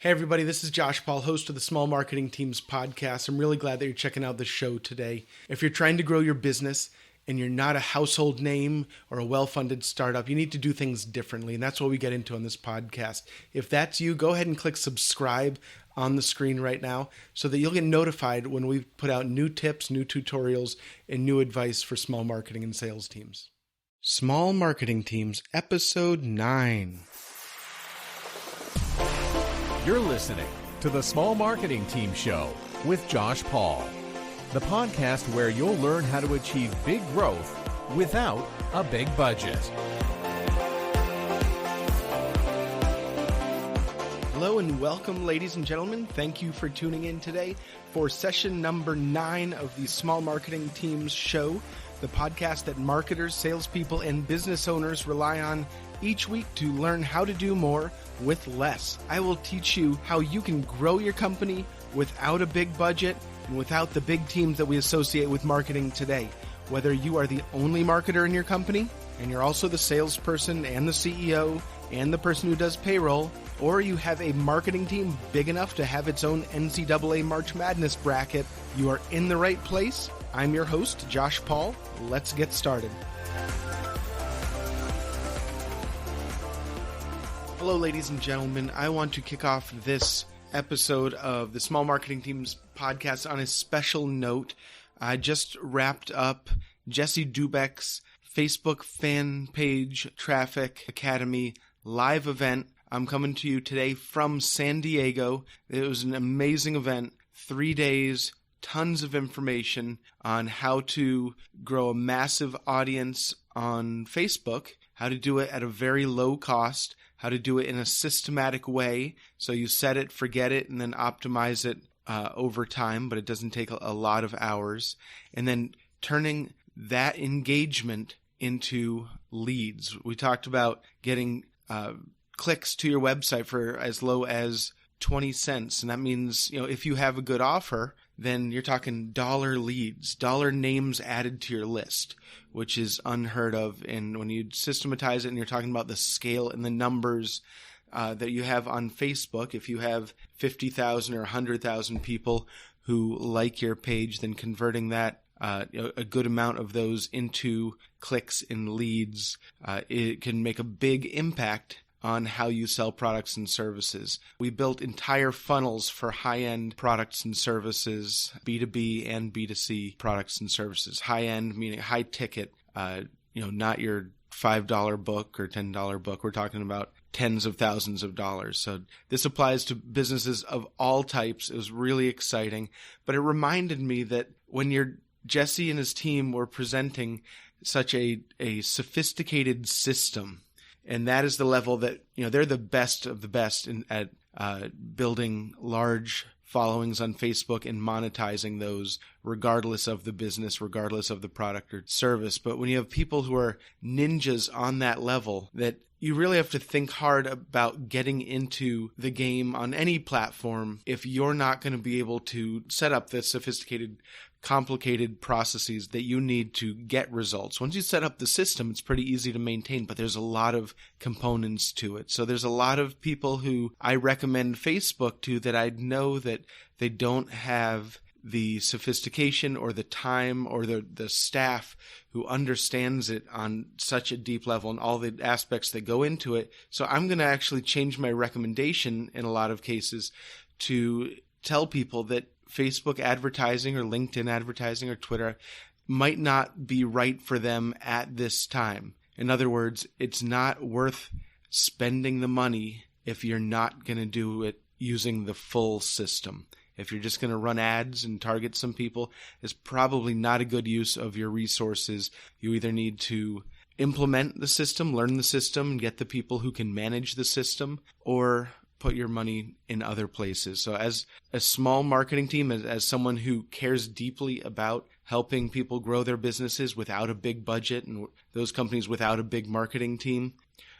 Hey everybody, this is Josh Paul, host of the Small Marketing Teams podcast. I'm really glad that you're checking out the show today. If you're trying to grow your business and you're not a household name or a well-funded startup, you need to do things differently, and that's what we get into on this podcast. If that's you, go ahead and click subscribe on the screen right now so that you'll get notified when we put out new tips, new tutorials, and new advice for small marketing and sales teams. Small Marketing Teams, Episode 9. You're listening to the Small Marketing Team Show with Josh Paul, the podcast where you'll learn how to achieve big growth without a big budget. Hello and welcome, ladies and gentlemen. Thank you for tuning in today for session number 9 of the Small Marketing Teams Show, the podcast that marketers, salespeople, and business owners rely on each week to learn how to do more with less. I will teach you how you can grow your company without a big budget and without the big teams that we associate with marketing today. Whether you are the only marketer in your company and you're also the salesperson and the CEO and the person who does payroll, or you have a marketing team big enough to have its own NCAA March Madness bracket, you are in the right place. I'm your host, Josh Paul. Let's get started. Hello, ladies and gentlemen. I want to kick off this episode of the Small Marketing Teams podcast on a special note. I just wrapped up Jesse Dubeck's Facebook fan page Traffic Academy live event. I'm coming to you today from San Diego. It was an amazing event, 3 days, tons of information on how to grow a massive audience on Facebook, how to do it at a very low cost, how to do it in a systematic way. So you set it, forget it, and then optimize it over time, but it doesn't take a lot of hours. And then turning that engagement into leads. We talked about getting clicks to your website for as low as 20 cents. And that means, if you have a good offer, then you're talking dollar leads, dollar names added to your list, which is unheard of. And when you systematize it and you're talking about the scale and the numbers that you have on Facebook, if you have 50,000 or 100,000 people who like your page, then converting that a good amount of those into clicks and leads, it can make a big impact on how you sell products and services. We built entire funnels for high-end products and services, B2B and B2C products and services. High-end meaning high ticket, not your $5 book or $10 book. We're talking about tens of thousands of dollars. So this applies to businesses of all types. It was really exciting, but it reminded me that when Jesse and his team were presenting such a sophisticated system, and that is the level that, they're the best of the best at building large followings on Facebook and monetizing those regardless of the business, regardless of the product or service. But when you have people who are ninjas on that level, that you really have to think hard about getting into the game on any platform if you're not going to be able to set up the sophisticated, complicated processes that you need to get results. Once you set up the system, it's pretty easy to maintain, but there's a lot of components to it. So there's a lot of people who I recommend Facebook to that I know that they don't have the sophistication or the time or the staff who understands it on such a deep level and all the aspects that go into it. So I'm going to actually change my recommendation in a lot of cases to tell people that Facebook advertising or LinkedIn advertising or Twitter might not be right for them at this time. In other words, it's not worth spending the money if you're not going to do it using the full system. If you're just going to run ads and target some people, it's probably not a good use of your resources. You either need to implement the system, learn the system, and get the people who can manage the system, or put your money in other places. So as a small marketing team, as someone who cares deeply about helping people grow their businesses without a big budget and those companies without a big marketing team,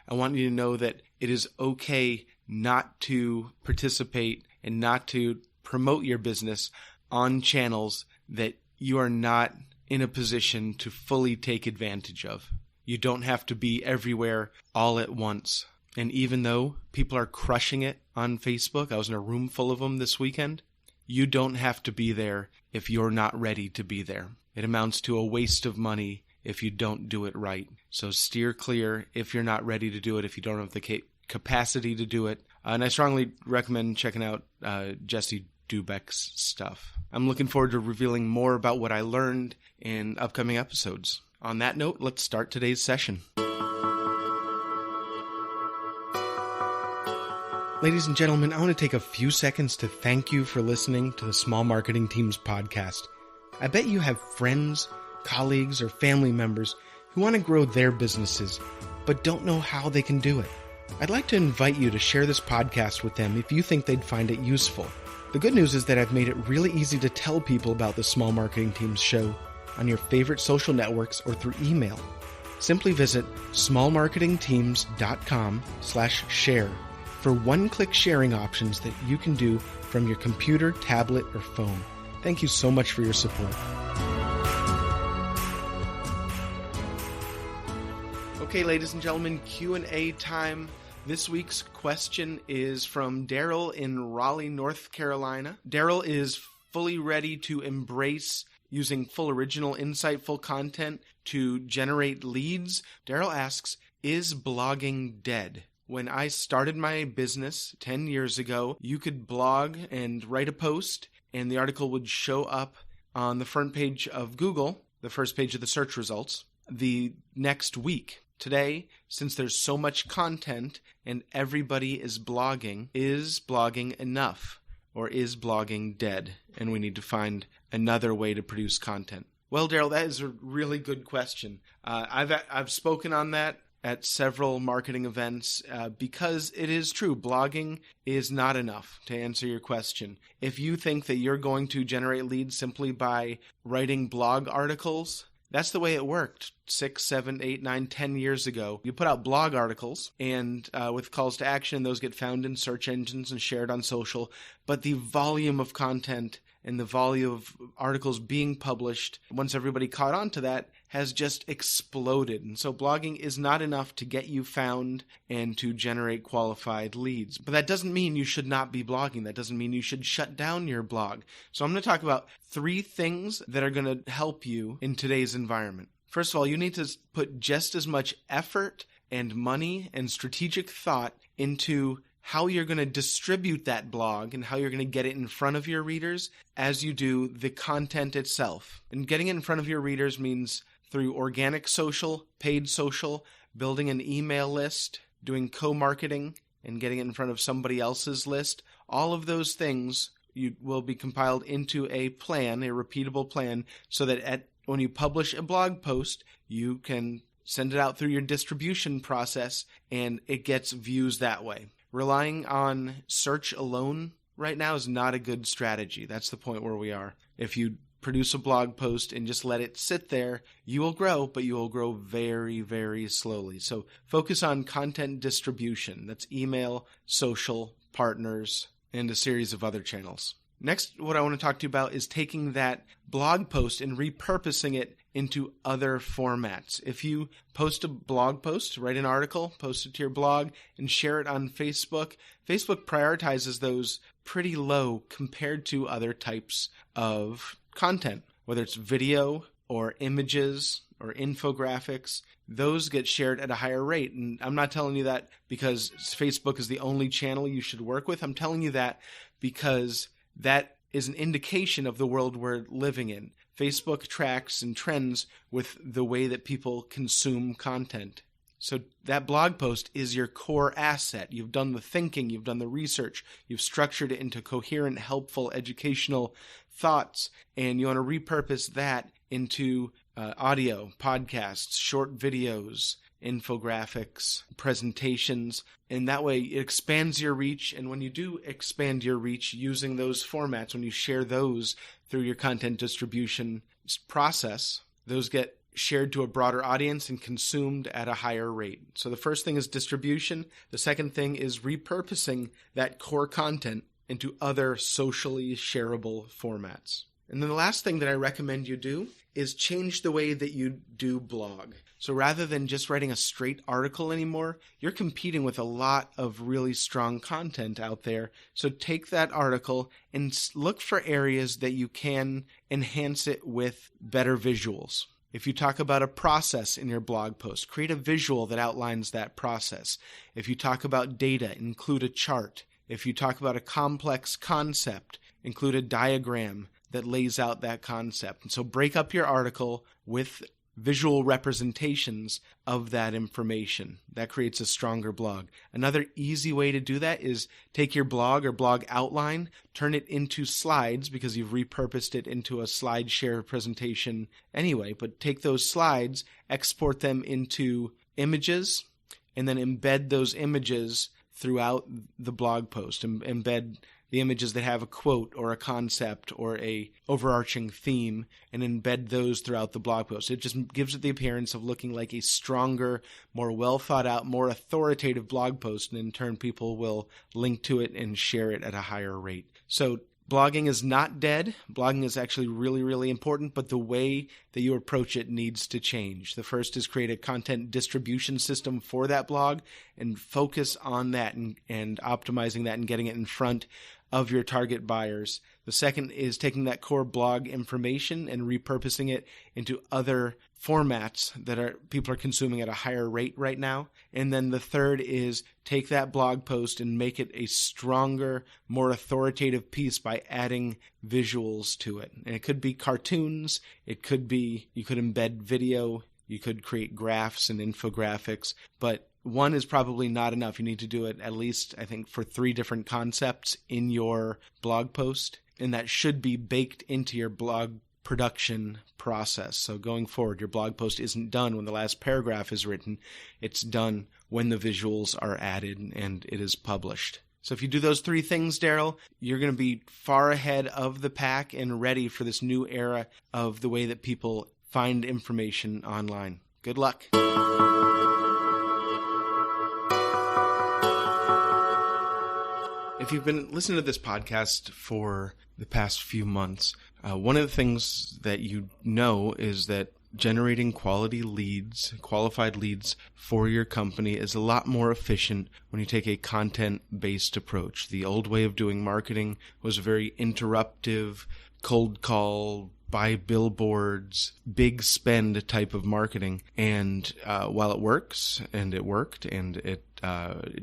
I want you to know that it is okay not to participate and not to promote your business on channels that you are not in a position to fully take advantage of. You don't have to be everywhere all at once. And even though people are crushing it on Facebook, I was in a room full of them this weekend, you don't have to be there if you're not ready to be there. It amounts to a waste of money if you don't do it right. So steer clear if you're not ready to do it, if you don't have the capacity to do it. And I strongly recommend checking out Jesse Dubeck's stuff. I'm looking forward to revealing more about what I learned in upcoming episodes. On that note, let's start today's session. Ladies and gentlemen, I want to take a few seconds to thank you for listening to the Small Marketing Teams podcast. I bet you have friends, colleagues, or family members who want to grow their businesses, but don't know how they can do it. I'd like to invite you to share this podcast with them if you think they'd find it useful. The good news is that I've made it really easy to tell people about the Small Marketing Teams show on your favorite social networks or through email. Simply visit smallmarketingteams.com/share for one-click sharing options that you can do from your computer, tablet, or phone. Thank you so much for your support. Okay, ladies and gentlemen, Q&A time. This week's question is from Daryl in Raleigh, North Carolina. Daryl is fully ready to embrace using full original, insightful content to generate leads. Daryl asks, is blogging dead? When I started my business 10 years ago, you could blog and write a post, and the article would show up on the front page of Google, the first page of the search results, the next week. Today, since there's so much content and everybody is blogging enough? Or is blogging dead? And we need to find another way to produce content. Well, Daryl, that is a really good question. I've spoken on that at several marketing events because it is true. Blogging is not enough to answer your question. If you think that you're going to generate leads simply by writing blog articles, that's the way it worked 6, 7, 8, 9, 10 years ago. You put out blog articles and with calls to action, those get found in search engines and shared on social. But the volume of content and the volume of articles being published, once everybody caught on to that, has just exploded. And so blogging is not enough to get you found and to generate qualified leads. But that doesn't mean you should not be blogging. That doesn't mean you should shut down your blog. So I'm going to talk about 3 things that are going to help you in today's environment. First of all, you need to put just as much effort and money and strategic thought into how you're going to distribute that blog and how you're going to get it in front of your readers as you do the content itself. And getting it in front of your readers means through organic social, paid social, building an email list, doing co-marketing, and getting it in front of somebody else's list. All of those things will be compiled into a plan, a repeatable plan, so that when you publish a blog post, you can send it out through your distribution process and it gets views that way. Relying on search alone right now is not a good strategy. That's the point where we are. If you produce a blog post and just let it sit there, you will grow, but you will grow very, very slowly. So focus on content distribution. That's email, social, partners, and a series of other channels. Next, what I want to talk to you about is taking that blog post and repurposing it into other formats. If you post a blog post, write an article, post it to your blog, and share it on Facebook, Facebook prioritizes those pretty low compared to other types of content, whether it's video or images or infographics. Those get shared at a higher rate. And I'm not telling you that because Facebook is the only channel you should work with. I'm telling you that because that is an indication of the world we're living in. Facebook tracks and trends with the way that people consume content. So that blog post is your core asset. You've done the thinking, you've done the research, you've structured it into coherent, helpful, educational thoughts, and you want to repurpose that into audio, podcasts, short videos, infographics, presentations, and that way it expands your reach. And when you do expand your reach using those formats, when you share those through your content distribution process, those get shared to a broader audience and consumed at a higher rate. So the first thing is distribution. The second thing is repurposing that core content into other socially shareable formats. And then the last thing that I recommend you do is change the way that you do blog. So rather than just writing a straight article anymore, you're competing with a lot of really strong content out there. So take that article and look for areas that you can enhance it with better visuals. If you talk about a process in your blog post, create a visual that outlines that process. If you talk about data, include a chart. If you talk about a complex concept, include a diagram that lays out that concept. And so break up your article with visual representations of that information. That creates a stronger blog. Another easy way to do that is take your blog or blog outline, turn it into slides because you've repurposed it into a SlideShare presentation anyway, but take those slides, export them into images, and then embed those images throughout the blog post. Embed the images that have a quote or a concept or a overarching theme, and embed those throughout the blog post. It just gives it the appearance of looking like a stronger, more well thought out, more authoritative blog post, and in turn people will link to it and share it at a higher rate. So blogging is not dead. Blogging is actually really, really important, but the way that you approach it needs to change. The first is create a content distribution system for that blog and focus on that and optimizing that and getting it in front of your target buyers. The second is taking that core blog information and repurposing it into other formats that people are consuming at a higher rate right now. And then the third is take that blog post and make it a stronger, more authoritative piece by adding visuals to it. And it could be cartoons, it could be, you could embed video, you could create graphs and infographics, but one is probably not enough. You need to do it at least, I think, for 3 different concepts in your blog post, and that should be baked into your blog production process. So going forward, your blog post isn't done when the last paragraph is written. It's done when the visuals are added and it is published. So if you do those 3 things, Daryl, you're going to be far ahead of the pack and ready for this new era of the way that people find information online. Good luck. If you've been listening to this podcast for the past few months, one of the things that you know is that generating quality leads, qualified leads for your company is a lot more efficient when you take a content-based approach. The old way of doing marketing was a very interruptive, cold call, buy billboards, big spend type of marketing. And while it works, and it worked, and it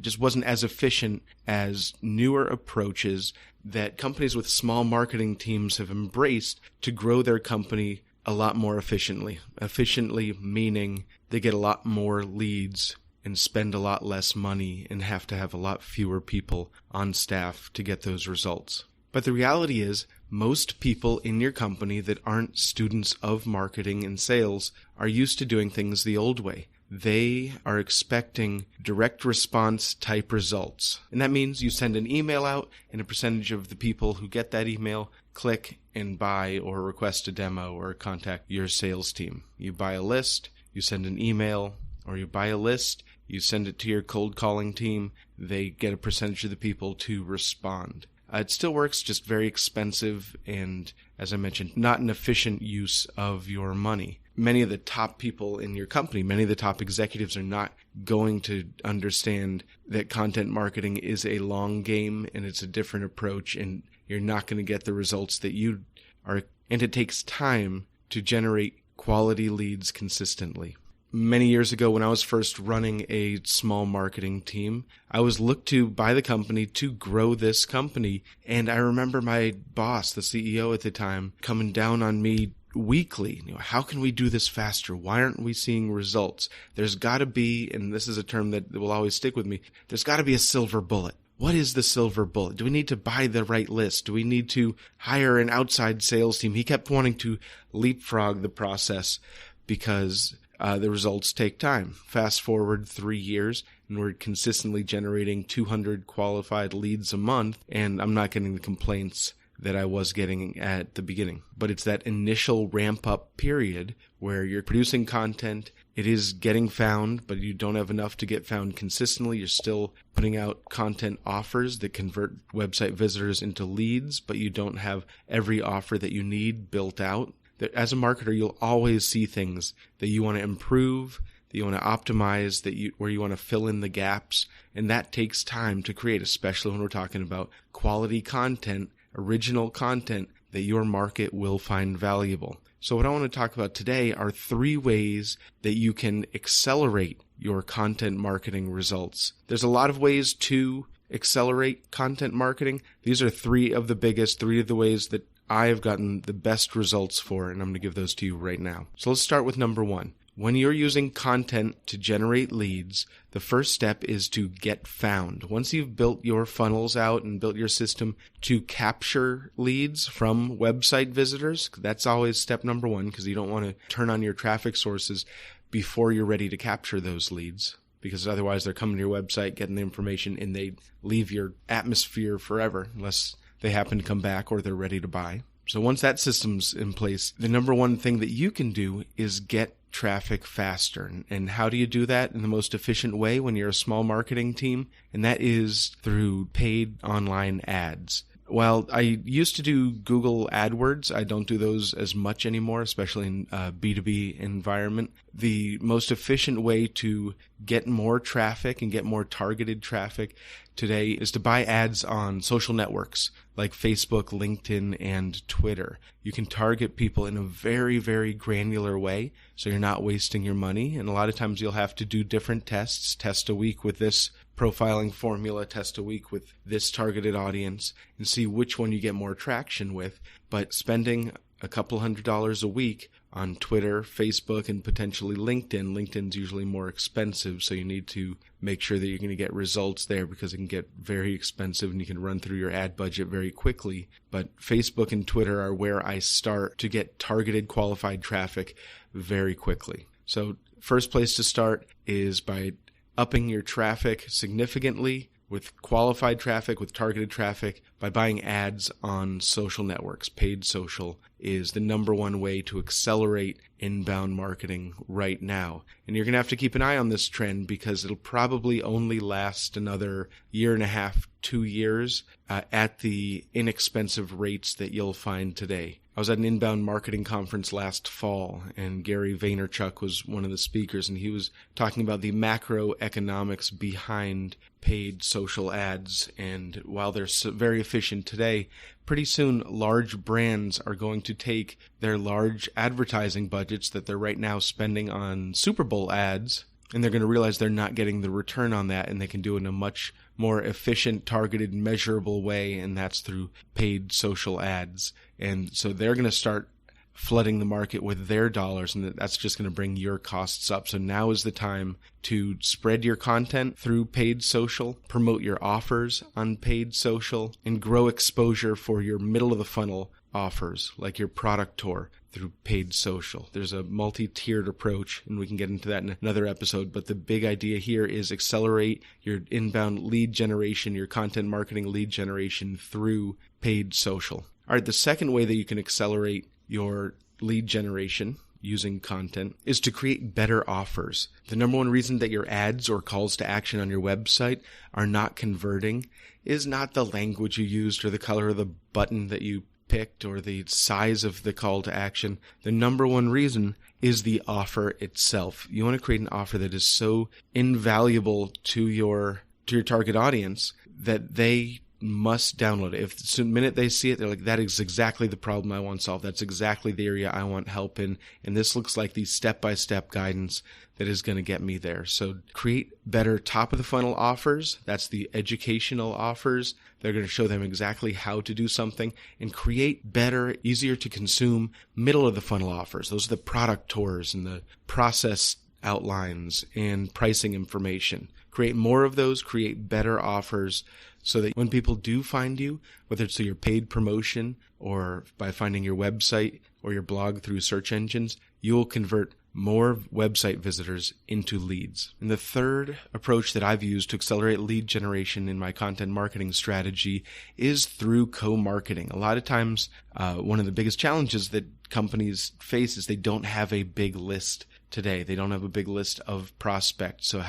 just wasn't as efficient as newer approaches that companies with small marketing teams have embraced to grow their company a lot more efficiently. Efficiently meaning they get a lot more leads and spend a lot less money and have to have a lot fewer people on staff to get those results. But the reality is, most people in your company that aren't students of marketing and sales are used to doing things the old way. They are expecting direct response type results. And that means you send an email out and a percentage of the people who get that email click and buy or request a demo or contact your sales team. You buy a list, you send an email, or you buy a list, you send it to your cold calling team, they get a percentage of the people to respond. It still works, just very expensive and, as I mentioned, not an efficient use of your money. Many of the top people in your company, many of the top executives are not going to understand that content marketing is a long game and it's a different approach, and you're not going to get the results that you are. And it takes time to generate quality leads consistently. Many years ago, when I was first running a small marketing team, I was looked to by the company to grow this company. And I remember my boss, the CEO at the time, coming down on me weekly. How can we do this faster? Why aren't we seeing results? There's got to be, and this is a term that will always stick with me, there's got to be a silver bullet. What is the silver bullet? Do we need to buy the right list? Do we need to hire an outside sales team? He kept wanting to leapfrog the process because the results take time. Fast forward 3 years, and we're consistently generating 200 qualified leads a month, and I'm not getting the complaints that I was getting at the beginning. But it's that initial ramp-up period where you're producing content, it is getting found, but you don't have enough to get found consistently. You're still putting out content offers that convert website visitors into leads, but you don't have every offer that you need built out. as a marketer, you'll always see things that you want to improve, that you want to optimize, where you want to fill in the gaps. And that takes time to create, especially when we're talking about quality content, original content that your market will find valuable. So what I want to talk about today are 3 ways that you can accelerate your content marketing results. There's a lot of ways to accelerate content marketing. These are 3 of the biggest, 3 of the ways that I have gotten the best results for, and I'm going to give those to you right now. So let's start with number 1. When you're using content to generate leads, the first step is to get found. Once you've built your funnels out and built your system to capture leads from website visitors, that's always step number 1, because you don't want to turn on your traffic sources before you're ready to capture those leads, because otherwise they're coming to your website, getting the information, and they leave your atmosphere forever unless they happen to come back or they're ready to buy. So once that system's in place, the number 1 thing that you can do is get traffic faster. And how do you do that in the most efficient way when you're a small marketing team? And that is through paid online ads. While I used to do Google AdWords, I don't do those as much anymore, especially in a B2B environment. The most efficient way to get more traffic and get more targeted traffic today is to buy ads on social networks like Facebook, LinkedIn, and Twitter. You can target people in a very, very granular way, so you're not wasting your money. And a lot of times you'll have to do different tests, test a week with this profiling formula, test a week with this targeted audience, and see which one you get more traction with. But spending a couple $100s a week on Twitter, Facebook, and potentially LinkedIn. LinkedIn's usually more expensive, so you need to make sure that you're going to get results there, because it can get very expensive and you can run through your ad budget very quickly. But Facebook and Twitter are where I start to get targeted qualified traffic very quickly. So first place to start is by upping your traffic significantly with qualified traffic, with targeted traffic, by buying ads on social networks. Paid social is the number 1 way to accelerate inbound marketing right now. And you're going to have to keep an eye on this trend, because it'll probably only last another 1.5 to 2 years at the inexpensive rates that you'll find today. I was at an inbound marketing conference last fall, and Gary Vaynerchuk was one of the speakers, and he was talking about the macroeconomics behind paid social ads. And while they're very efficient today, pretty soon large brands are going to take their large advertising budgets that they're right now spending on Super Bowl ads, and they're going to realize they're not getting the return on that, and they can do it in a much more efficient, targeted, measurable way, and that's through paid social ads. And so they're going to start flooding the market with their dollars, and that's just going to bring your costs up. So now is the time to spread your content through paid social, promote your offers on paid social, and grow exposure for your middle of the funnel offers, like your product tour, through paid social. There's a multi-tiered approach, and we can get into that in another episode, but the big idea here is accelerate your inbound lead generation, your content marketing lead generation through paid social. All right, the second way that you can accelerate your lead generation using content is to create better offers. The number 1 reason that your ads or calls to action on your website are not converting is not the language you used or the color of the button that you picked or the size of the call to action. The number 1 reason is the offer itself. You want to create an offer that is so invaluable to your target audience that they must download it. If the minute they see it, they're like, that is exactly the problem I want solved. That's exactly the area I want help in. And this looks like the step-by-step guidance that is going to get me there. So create better top-of-the-funnel offers. That's the educational offers. They're going to show them exactly how to do something, and create better, easier-to-consume middle-of-the-funnel offers. Those are the product tours and the process outlines and pricing information. Create more of those, create better offers, so that when people do find you, whether it's through your paid promotion or by finding your website or your blog through search engines, you will convert more website visitors into leads. And the third approach that I've used to accelerate lead generation in my content marketing strategy is through co-marketing. A lot of times, one of the biggest challenges that companies face is they don't have a big list today. They don't have a big list of prospects. So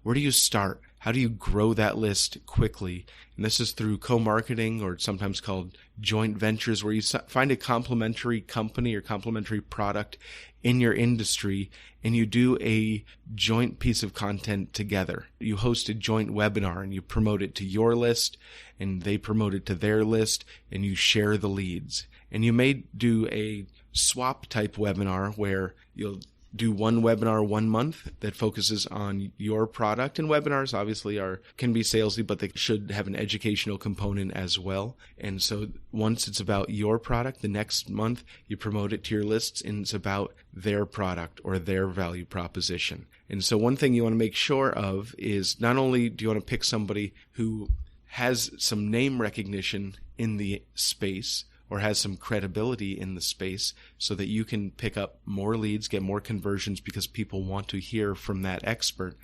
where do you start? how do you grow that list quickly? And this is through co-marketing, or sometimes called joint ventures, where you find a complementary company or complementary product in your industry and you do a joint piece of content together. You host a joint webinar and you promote it to your list and they promote it to their list and you share the leads. And you may do a swap type webinar where you'll do one webinar 1 month that focuses on your product. And webinars obviously can be salesy, but they should have an educational component as well. And so once it's about your product, the next month you promote it to your lists and it's about their product or their value proposition. And so one thing you want to make sure of is not only do you want to pick somebody who has some name recognition in the space, or has some credibility in the space so that you can pick up more leads, get more conversions because people want to hear from that expert.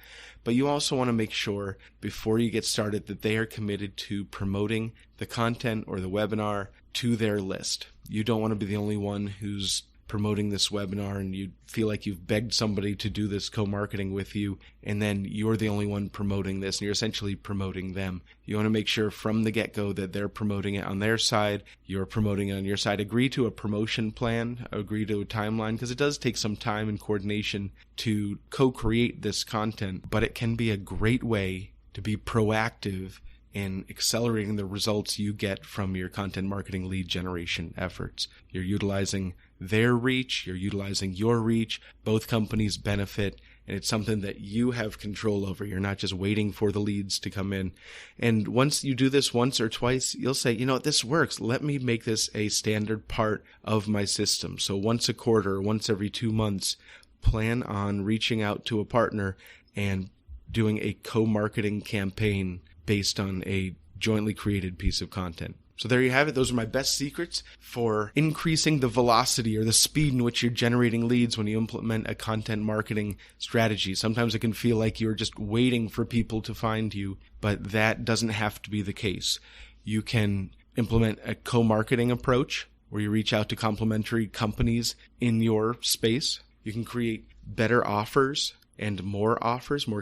But you also want to make sure before you get started that they are committed to promoting the content or the webinar to their list. You don't want to be the only one who's promoting this webinar and you feel like you've begged somebody to do this co-marketing with you and then you're the only one promoting this and you're essentially promoting them. You want to make sure from the get-go that they're promoting it on their side, you're promoting it on your side. Agree to a promotion plan, agree to a timeline, because it does take some time and coordination to co-create this content, but it can be a great way to be proactive in accelerating the results you get from your content marketing lead generation efforts. You're utilizing their reach, you're utilizing your reach, both companies benefit, and it's something that you have control over. You're not just waiting for the leads to come in. And once you do this once or twice, you'll say, you know, this works. Let me make this a standard part of my system. So once a quarter, once every 2 months, plan on reaching out to a partner and doing a co-marketing campaign based on a jointly created piece of content. So there you have it. Those are my best secrets for increasing the velocity or the speed in which you're generating leads when you implement a content marketing strategy. Sometimes it can feel like you're just waiting for people to find you, but that doesn't have to be the case. You can implement a co-marketing approach where you reach out to complementary companies in your space. You can create better offers and more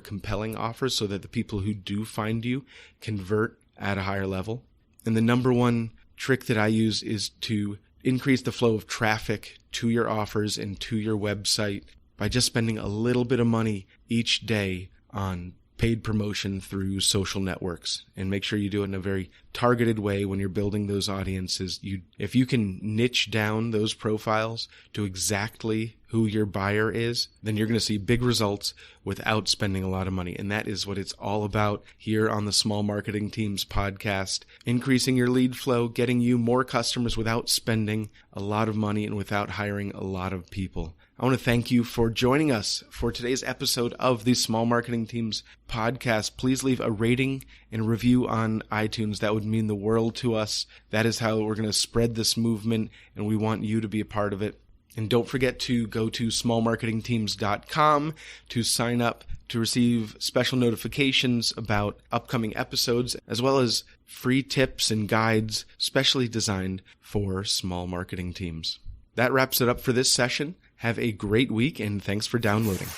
compelling offers so that the people who do find you convert at a higher level. And the number one trick that I use is to increase the flow of traffic to your offers and to your website by just spending a little bit of money each day on paid promotion through social networks. And make sure you do it in a very targeted way when you're building those audiences. If you can niche down those profiles to exactly who your buyer is, then you're going to see big results without spending a lot of money. And that is what it's all about here on the Small Marketing Teams podcast. Increasing your lead flow, getting you more customers without spending a lot of money and without hiring a lot of people. I want to thank you for joining us for today's episode of the Small Marketing Teams podcast. Please leave a rating and review on iTunes. That would mean the world to us. That is how we're going to spread this movement, and we want you to be a part of it. And don't forget to go to smallmarketingteams.com to sign up to receive special notifications about upcoming episodes, as well as free tips and guides specially designed for small marketing teams. That wraps it up for this session. Have a great week, and thanks for downloading.